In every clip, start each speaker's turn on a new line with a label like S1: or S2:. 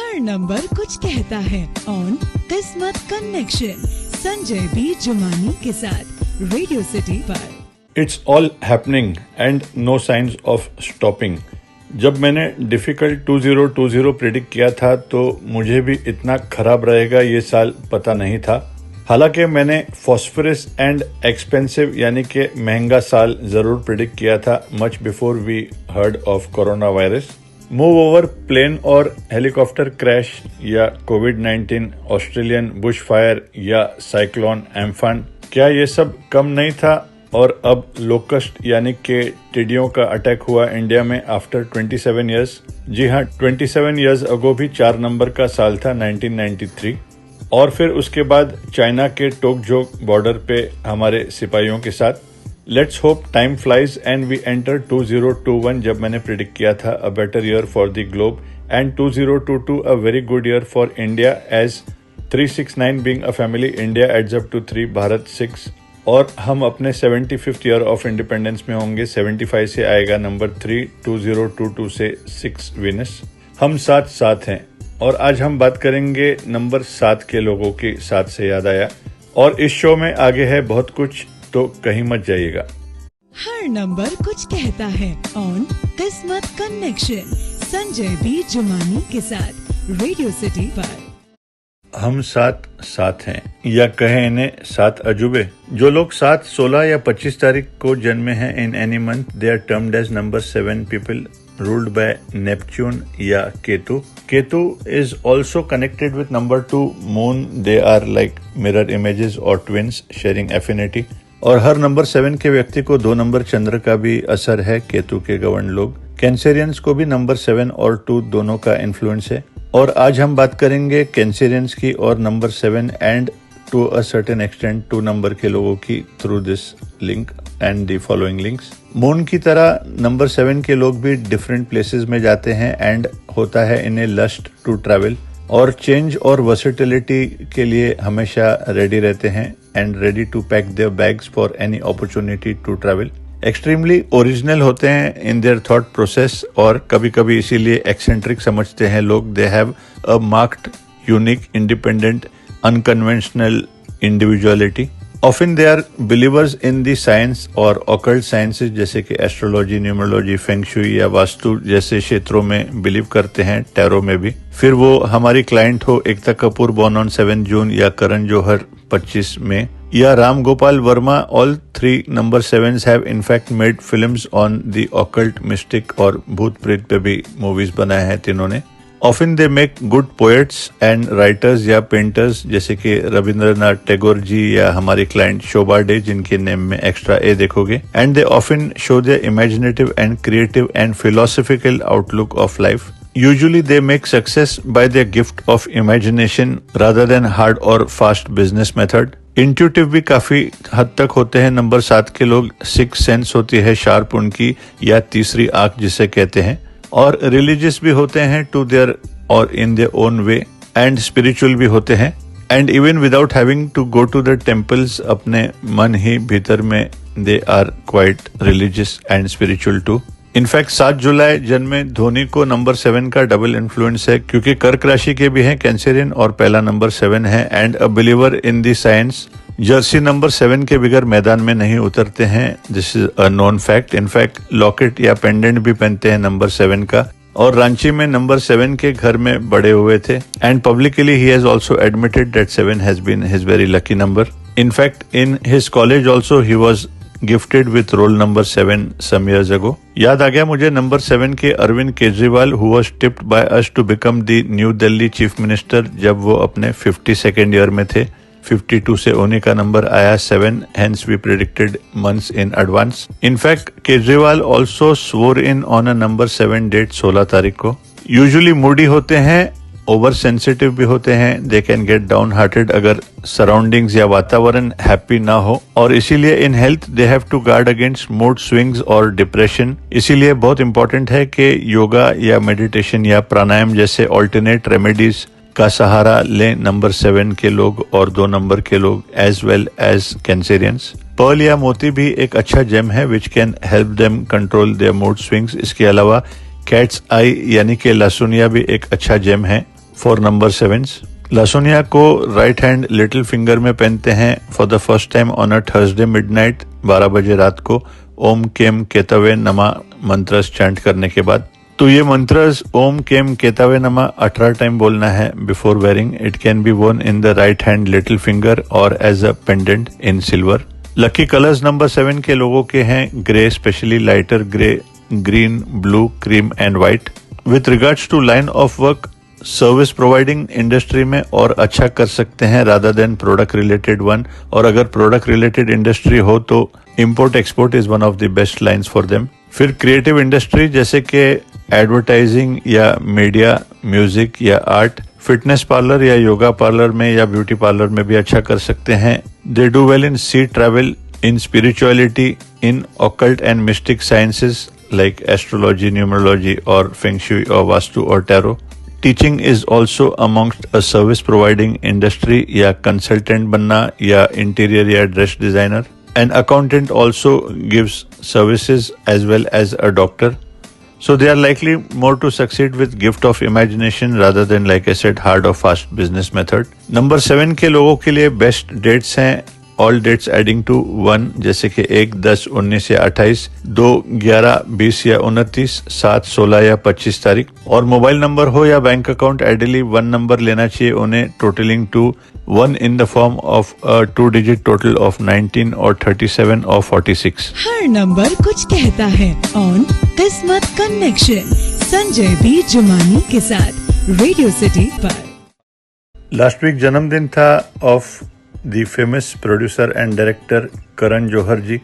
S1: हर number कुछ कहता है ऑन किस्मत कनेक्शन संजय बी जुमानी के साथ रेडियो सिटी पर।
S2: It's all happening and no science of stopping. जब मैंने डिफिकल्ट 2020 प्रेडिक्ट किया था तो मुझे भी इतना खराब रहेगा ये साल पता नहीं था। हालांकि मैंने फॉस्फरस एंड एक्सपेंसिव यानी कि महंगा साल जरूर प्रेडिक्ट किया था much before we heard of coronavirus. Move over plane और हेलीकॉप्टर क्रैश या कोविड-19, ऑस्ट्रेलियन बुश फायर या साइक्लोन एम्फान, क्या ये सब कम नहीं था? और अब लोकस्ट यानी कि टिड्डियों का अटैक हुआ इंडिया में आफ्टर 27 इयर्स। जी हाँ, 27 इयर्स अगो भी 4 नंबर का साल था 1993। और फिर उसके बाद चाइना के टोकझोक बॉर्डर पे हमारे सिपाहियों के साथ। Let's hope time flies and we enter 2021 जब मैंने प्रिडिक्ट किया था a better year for the globe and 2022 a very good year for India as 369 being a family, India adds up to 3, Bharat 6 और हम अपने 75th ईयर ऑफ इंडिपेंडेंस में होंगे। 75 से आएगा नंबर 3, 2022 से 6 वीनस। हम साथ हैं और आज हम बात करेंगे नंबर 7 के लोगों की। 7 से याद आया और इस शो में आगे है बहुत कुछ, तो कहीं मत जाइएगा।
S1: हर नंबर कुछ कहता है ऑन किस्मत कनेक्शन संजय बी जुमानी के साथ रेडियो सिटी पर।
S2: हम साथ हैं या कहें इन्हें 7 अजूबे। जो लोग 7, 16 या 25 तारीख को जन्मे हैं in any month, they are termed as number 7 people ruled by Neptune या Ketu. Ketu is also connected with number 2 moon. They are like mirror images or twins sharing affinity. और हर नंबर 7 के व्यक्ति को 2 नंबर चंद्र का भी असर है। केतु के गवर्न लोग कैंसेरियंस को भी नंबर 7 और 2 दोनों का इन्फ्लुएंस है। और आज हम बात करेंगे कैंसेरियंस की और number 7 and to a certain extent 2 number के लोगों की through this link and the following links. Moon की तरह नंबर 7 के लोग भी डिफरेंट प्लेसेस में जाते हैं एंड होता है इन्हें लस्ट टू ट्रैवल और चेंज और वर्सेटिलिटी के लिए हमेशा रेडी रहते हैं and ready to pack their bags for any opportunity to travel. Extremely original होते हैं इन देयर थॉट प्रोसेस और कभी कभी इसीलिए एक्सेंट्रिक समझते हैं लोग। They have a marked, unique, independent, unconventional individuality. Often they are believers in the science और occult sciences जैसे कि एस्ट्रोलॉजी, न्यूमरोलॉजी, फेंग शुई या वास्तु जैसे क्षेत्रों में बिलीव करते हैं, टैरो में भी। फिर वो हमारी क्लाइंट हो एकता कपूर born on 7 जून या करण जौहर 25 मई या Ram Gopal Verma, all 3 number 7s have in fact made films on the occult, mystic और भूत प्रेत पे भी मूवीज बनाए हैं तीनों ने। Often they make good poets and writers या painters जैसे कि रविंद्रनाथ टैगोर जी या हमारी क्लाइंट शोभा डे जिनके नेम में एक्स्ट्रा ए देखोगे। And they often show their imaginative and creative and philosophical outlook of life. Usually they make success by their gift of imagination rather than hard or fast business method. Intuitive भी काफी हद तक होते हैं number 7 के लोग। 6 sense होती है शार्प उनकी या तीसरी आंख जिसे कहते हैं। और रिलीजियस भी होते हैं टू देयर और in their own way and spiritual भी होते हैं and even without having to go to the temples अपने मन ही भीतर में they are quite religious and spiritual too. In fact 7 जुलाई जन्मे धोनी को नंबर 7 का डबल इन्फ्लुएंस है क्योंकि कर्क राशि के भी हैं कैंसेरियन और पहला नंबर 7 है and a believer in the science. Jersey number 7 के बगैर मैदान में नहीं उतरते हैं, this is a known fact. In fact locket या पेंडेंट भी पहनते हैं नंबर 7 का और रांची में नंबर 7 के घर में बड़े हुए थे एंड पब्लिकली ही has also admitted that 7 has been his very lucky number. In fact in his college also ही was gifted with roll number 7 some years ago. याद आ गया मुझे नंबर 7 के Arvind Kejriwal who was tipped by us to become the new Delhi chief minister जब वो अपने 52nd year में थे। 52 से उन्हीं का नंबर आया 7, hence we predicted months in advance. In fact, Kejriwal also swore in on a number 7 date 16 तारीख को। Usually moody होते हैं, ओवर सेंसिटिव भी होते हैं, they can get downhearted अगर सराउंडिंग्स या वातावरण हैप्पी ना हो और इसीलिए in health they have to guard against mood swings और डिप्रेशन। इसीलिए बहुत इंपॉर्टेंट है कि योगा या मेडिटेशन या प्राणायाम जैसे ऑल्टरनेट रेमेडीज का सहारा लें नंबर 7 के लोग और 2 नंबर के लोग as well as Cancerians. Pearl या मोती भी एक अच्छा जेम है which can help them control their mood swings. इसके अलावा कैट्स आई यानी कि लहसुनिया भी एक अच्छा जेम है। For number 7s। लासोनिया को राइट हैंड लिटिल फिंगर में पहनते हैं for the first time on a Thursday midnight 12 बजे रात को ओम केम केतवे नमा मंत्रस चैंट करने के बाद। तो ये मंत्रस ओम केम केतवे नमा 18 टाइम बोलना है before wearing. It can be worn in the right hand little finger और as a pendant in silver. Lucky colours number 7 के लोगों के हैं grey, specially lighter grey, green, blue, cream and white. With regards to line of work, service providing industry में और अच्छा कर सकते हैं rather than product related one. और अगर प्रोडक्ट रिलेटेड इंडस्ट्री हो तो import export is one of the best lines for them. फिर क्रिएटिव इंडस्ट्री जैसे कि एडवर्टाइजिंग या मीडिया, म्यूजिक या आर्ट, फिटनेस पार्लर या योगा पार्लर में या ब्यूटी पार्लर में भी अच्छा कर सकते हैं। They do well in sea travel, in spirituality, in occult and mystic sciences like astrology, numerology or feng shui or vastu or tarot. Teaching is also amongst a service providing industry या consultant बनना या interior या dress designer. An accountant also gives services as well as a doctor. So they are likely more to succeed with gift of imagination rather than like I said hard or fast business method. Number 7 के लोगों के लिए best dates हैं all dates adding to 1 जैसे कि 1, 10, 19 या 28, 2, 11, 20 या 29, 7, 16 या 25 तारीख। और मोबाइल नंबर हो या बैंक अकाउंट आइडियली 1 नंबर लेना चाहिए उन्हें, totalling to 1 in the form of 2 digit total of 19 और 37 और 46।
S1: हर नंबर कुछ कहता है ऑन किस्मत कनेक्शन संजय बी जुमानी के साथ रेडियो सिटी पर।
S2: लास्ट वीक जन्मदिन था of the famous producer and director Karan Johar ji.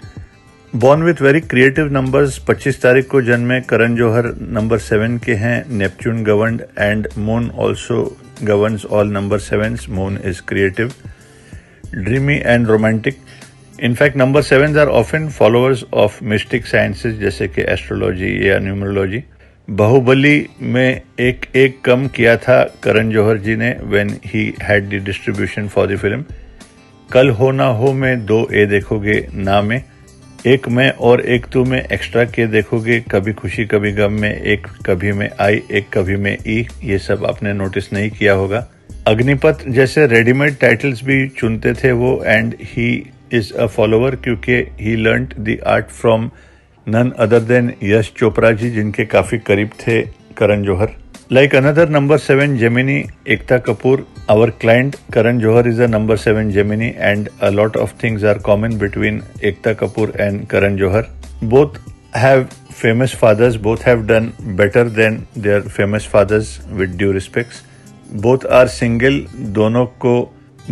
S2: Born with very creative numbers, 25 तारीख को जन्मे करण जौहर नंबर 7 के हैं। Neptune governed and Moon also governs all number 7s. Moon is creative, dreamy and romantic. In fact, number 7s are often followers of mystic sciences जैसे कि astrology या numerology. Baahubali में एक कम किया था करण जौहर जी ने when he had the distribution for the film. कल हो ना हो में 2 ए देखोगे ना में, एक में और एक तू में एक्स्ट्रा के देखोगे, कभी खुशी कभी गम में, एक कभी में आई एक कभी में ई, ये सब आपने नोटिस नहीं किया होगा। अग्निपथ जैसे रेडीमेड टाइटल्स भी चुनते थे वो, and he is a follower क्योंकि he learned the art from none other than Yash Chopra ji जिनके काफी करीब थे Karan Johar. Like another number 7 Gemini, Ekta Kapoor, our client Karan Johar is a number 7 Gemini, and a lot of things are common between Ekta Kapoor and Karan Johar. Both have famous fathers, both have done better than their famous fathers with due respects. Both are single, दोनों को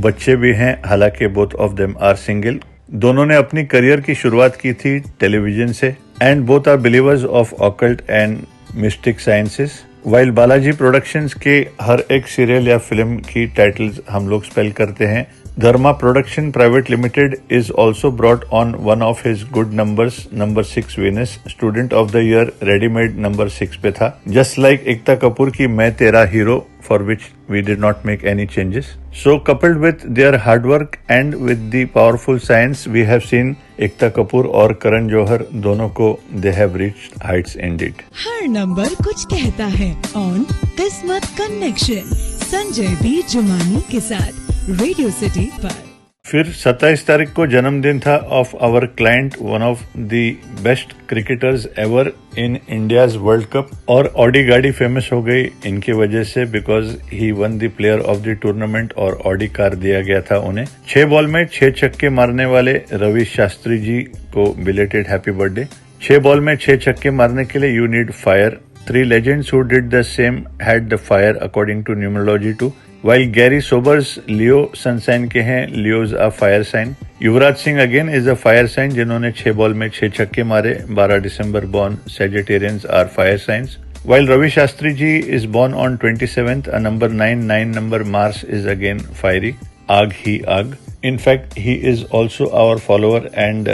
S2: बच्चे भी हैं, हालांकि both of them are single. दोनों ने अपनी career की शुरुआत की थी टेलीविजन से, and both are believers of occult and mystic sciences. While Balaji productions के हर एक सीरियल या फिल्म की टाइटल्स हम लोग स्पेल करते हैं। Dharma production private limited is also brought on one of his good numbers, number 6 Venus. Student of the year readymade number 6 पे था। जस्ट लाइक एकता कपूर की मैं तेरा hero, for which we did not make any changes. So coupled with their hard work and with the powerful science, we have seen Ekta Kapoor और करण जौहर दोनों को they have reached heights indeed.
S1: Her number कुछ कहता है on किस्मत connection Sanjay B Jumani के साथ Radio City पर।
S2: फिर 27 तारीख को जन्मदिन था of our client, one of the best cricketers ever in India's world cup. और ऑडी गाड़ी फेमस हो गई इनकी वजह से, बिकॉज ही won the player of the tournament और ऑडी कार दिया गया था उन्हें। 6 बॉल में 6 छक्के मारने वाले रवि शास्त्री जी को बिलेटेड हैप्पी बर्थडे। 6 बॉल में 6 छक्के मारने के लिए you need fire. 3 legends who did the same had the fire according to numerology too. While Gary Sobers Leo sun sign के हैं, Leos are fire sign. Yuvraj Singh again is a fire sign जिन्होंने 6 ball में 6 छक्के मारे। 12 दिसंबर born Sagittarians are fire signs. While Ravi Shastri ji is born on 27th, a number 9 number Mars is again fiery. Aag hi aag. In fact, he is also our follower and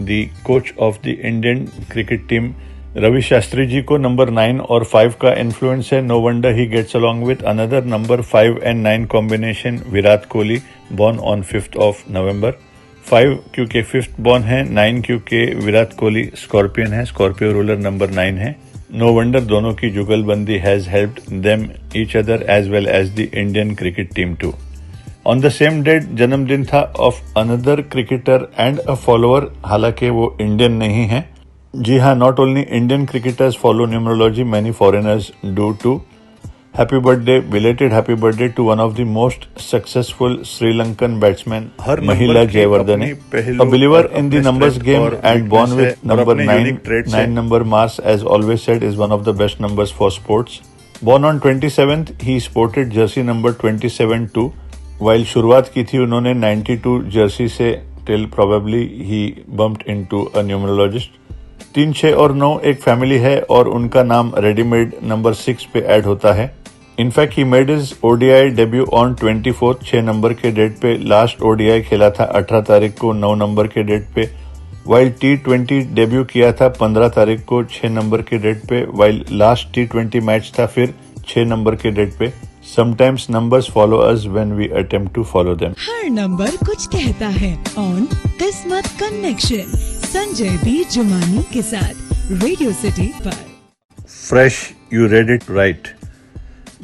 S2: the coach of the Indian cricket team. Ravi Shastri ji को number 9 और 5 का influence है। No wonder ही gets along with another number 5 and 9 कॉम्बिनेशन, Virat Kohli, born on 5th of November। 5 क्योंकि 5th born है, 9 क्योंकि Virat Kohli scorpion है, स्कॉर्पियो रूलर नंबर 9 है। No wonder दोनों की जुगलबंदी has helped them each other as well as the Indian cricket team too. On the same date जन्मदिन था of another cricketer and a follower, हालांकि वो इंडियन नहीं है. जी हाँ, not only Indian cricketers follow numerology, many foreigners do too. Happy birthday, belated happy birthday to one of the most successful Sri Lankan batsmen, Mahila Jayawardene. A believer in the numbers game and born with number 9. 9 number Mars, as always said, is one of the best numbers for sports. Born on 27th, he sported jersey number 27 too. While शुरुआत की थी उन्होंने 92 jersey से, till probably he bumped into a numerologist. 3, 6 और 9 एक family है और उनका नाम रेडीमेड नंबर 6 पे ऐड होता है. In fact he made his ODI debut on 24 6 number के डेट पे. लास्ट ओडीआई खेला था 18 तारीख को 9 नंबर के डेट पे. वाइल T20 डेब्यू किया था 15 तारीख को 6 नंबर के डेट पे. वाइल लास्ट T20 मैच था फिर 6 नंबर के डेट पे. Sometimes numbers follow us when we attempt to follow them.
S1: Her number कुछ कहता है. ऑन किस्मत कनेक्शन संजय बी जुमानी के साथ रेडियो सिटी पर.
S2: Fresh, you read it right.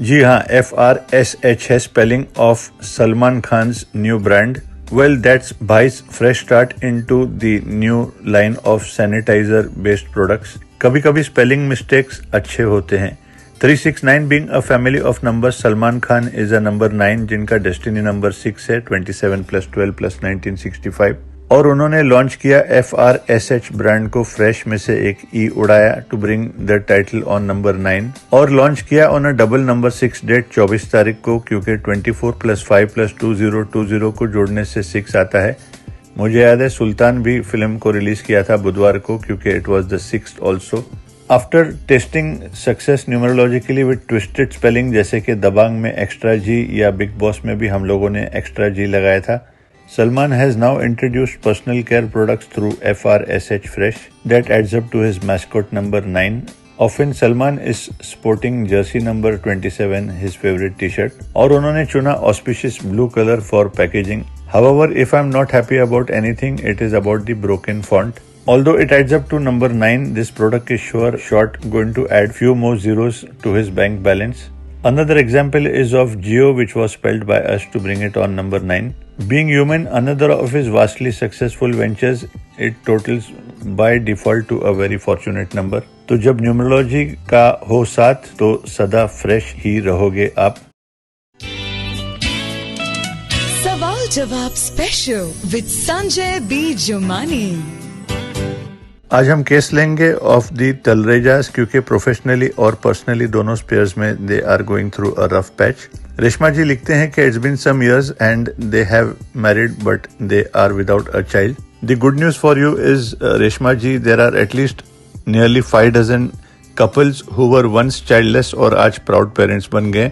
S2: जी हाँ, FRSH है spelling of Salman Khan's new brand. Well, that's Bhai's fresh start into the new line of sanitizer-based products. कभी-कभी spelling mistakes अच्छे होते हैं. 369 being a family of numbers, Salman Khan is a number 9 जिनका destiny number 6 है, 27 plus 12 plus 1965. और उन्होंने launch किया FRSH brand को फ्रेश में से एक ई उड़ाया to bring the title on number 9 और लॉन्च किया on a double number 6 date 24 तारीख को क्योंकि 24 plus 5 plus 2020 को जोड़ने से 6 आता है. मुझे याद है सुल्तान भी फिल्म को रिलीज किया था बुधवार को क्योंकि it was the 6th also. After testing success numerologically with twisted spelling जैसे कि दबंग में एक्स्ट्रा जी या बिग बॉस में भी हम लोगों ने एक्स्ट्रा जी लगाया था. Salman has now introduced personal care products through FRSH Fresh that adds up to his mascot number 9. Often Salman is sporting jersey number 27, his favorite t-shirt, और उन्होंने चुना auspicious blue color for packaging. However, if I'm not happy about anything, it is about the broken font. Although it adds up to number 9, this product is sure going to add few more zeros to his bank balance. Another example is of Jio, which was spelled by us to bring it on number 9. Being human, another of his vastly successful ventures, it totals by default to a very fortunate number. तो जब numerology का हो साथ तो सदा fresh ही रहोगे आप.
S1: सवाल जवाब special with Sanjay B Jumani.
S2: आज हम केस लेंगे ऑफ दी तलरेजास क्योंकि प्रोफेशनली और पर्सनली दोनों स्पेयर्स में they are going through a rough patch. Reshma ji लिखते हैं कि it's been some years and they have married but they are without a child. The good news for you is Reshma ji, there are at least nearly 5 dozen couples who were once childless और आज proud parents बन गए.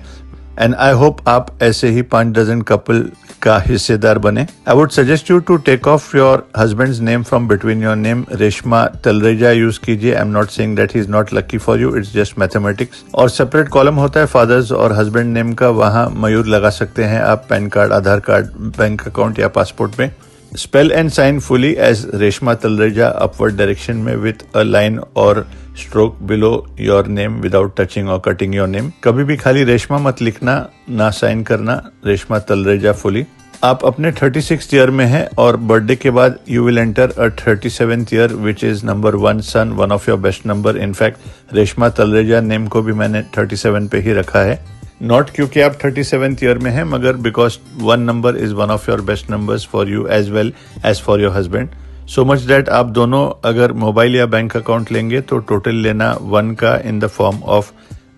S2: And I hope आप ऐसे ही 5 dozen couple का हिस्सेदार बने. I would suggest you to take off your husband's name from between your name. Reshma Talreja use कीजिए. I am not saying that he is not lucky for you, it's just mathematics. और separate column होता है fathers और husband name का, वहां मयूर लगा सकते हैं आप PAN card, Aadhaar card, bank account या पासपोर्ट में. Spell and sign fully as Reshma Talreja upward direction में विथ अ लाइन और stroke below your name without touching और कटिंग योर नेम. कभी भी खाली रेशमा मत लिखना, ना साइन करना, रेशमा तलरेजा फुली. आप अपने 36th ईयर में हैं और बर्थडे के बाद you will enter a 37th year which is number 1 sun, one of your best number. In fact Reshma Talreja name को भी मैंने 37 पे ही रखा है. नॉट क्योंकि आप 37th ईयर में हैं मगर because 1 number is one of your best numbers for you as well as for your husband. So much that आप दोनों अगर मोबाइल या बैंक अकाउंट लेंगे तो टोटल लेना 1 का इन द फॉर्म ऑफ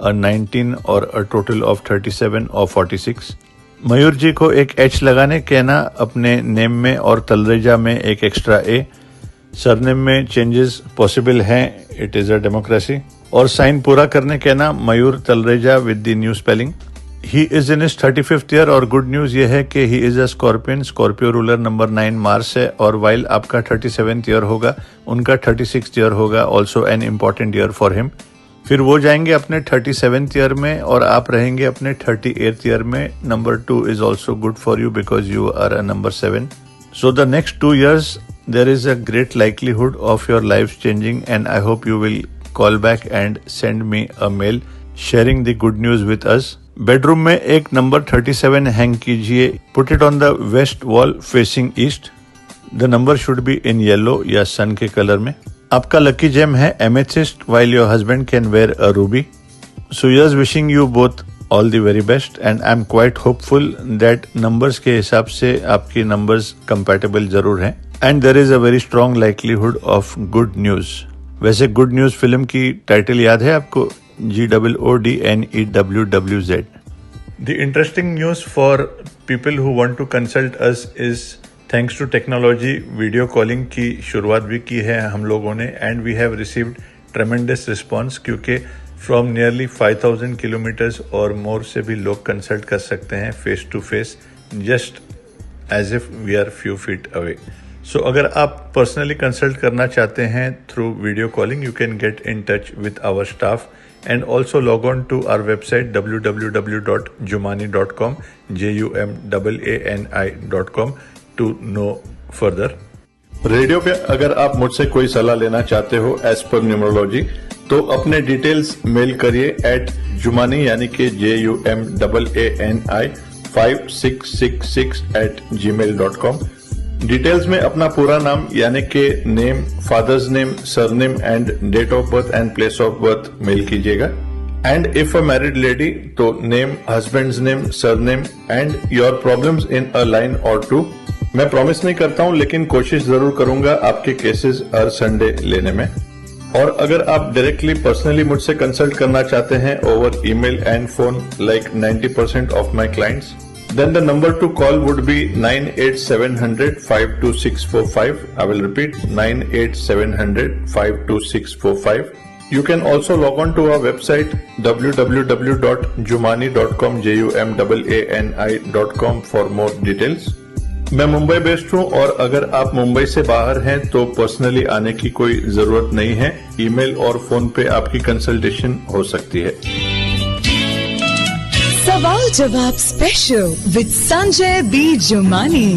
S2: 19 और अ टोटल ऑफ 37 और 46. मयूर जी को एक एच लगाने कहना अपने नेम में और तलरेजा में एक एक्स्ट्रा ए. सरनेम में चेंजेस पॉसिबल हैं, इट इज अ डेमोक्रेसी. और साइन पूरा करने कहना Mayur Talreja with the new spelling. He is in his 35th year और गुड न्यूज ये है कि he is a Scorpion. Scorpio ruler number 9 Mars है और वाइल आपका 37th ईयर होगा उनका 36th ईयर होगा, also an important year for him. फिर वो जाएंगे अपने 37th ईयर में और आप रहेंगे अपने 38th ईयर में. Number 2 is also good for you because you are a number 7. So the next 2 years there is a great likelihood of your lives changing and I hope you will call back and send me a mail sharing the good news with us. Bedroom में एक number 37 hang कीजिए. Put it on the west wall facing east. The number should be in yellow या sun के colour में. आपका lucky GeM है amethyst while your husband can wear a ruby. So here's wishing you both all the very best and I'm quite hopeful that numbers के हिसाब से आपकी numbers compatible जरूर हैं and there is a very strong likelihood of good news. वैसे good news film की title याद है आपको? GOODNEWWZ. The interesting news for people who want to consult us is thanks to technology video calling की शुरुआत भी की है हम लोगों ने and we have received tremendous response क्योंकि from nearly 5000 kilometers और more से भी लोग consult कर सकते हैं face to face just as if we are few feet away. So अगर आप personally consult करना चाहते हैं through video calling you can get in touch with our staff and also log on to our website www.jumani.com JUMAANI.com to know further. Radio पे अगर आप मुझसे कोई सलाह लेना चाहते हो एज पर न्यूमरोलॉजी तो अपने डिटेल्स मेल करिए एट जुमानी यानी कि JUMAANI 5666 डिटेल्स में अपना पूरा नाम यानी कि name, father's name, surname and date of birth and place of birth mail कीजिएगा. And if a married lady तो name, husband's name, surname and your problems in a line or two. मैं promise नहीं करता हूं लेकिन कोशिश जरूर करूंगा आपके केसेस हर संडे लेने में. और अगर आप डायरेक्टली पर्सनली मुझसे कंसल्ट करना चाहते हैं over email and phone like 90% of my clients then the number to call would be 98700 52645. I will repeat 98700 52645. You can also log on to our website www.jumani.com JUMAANI.com for more details. मैं Mumbai based हूँ और अगर आप मुंबई से बाहर हैं तो personally आने की कोई जरूरत नहीं है. ईमेल और फोन पे आपकी कंसल्टेशन हो सकती है.
S1: सवाल जवाब special with Sanjay B Jumani.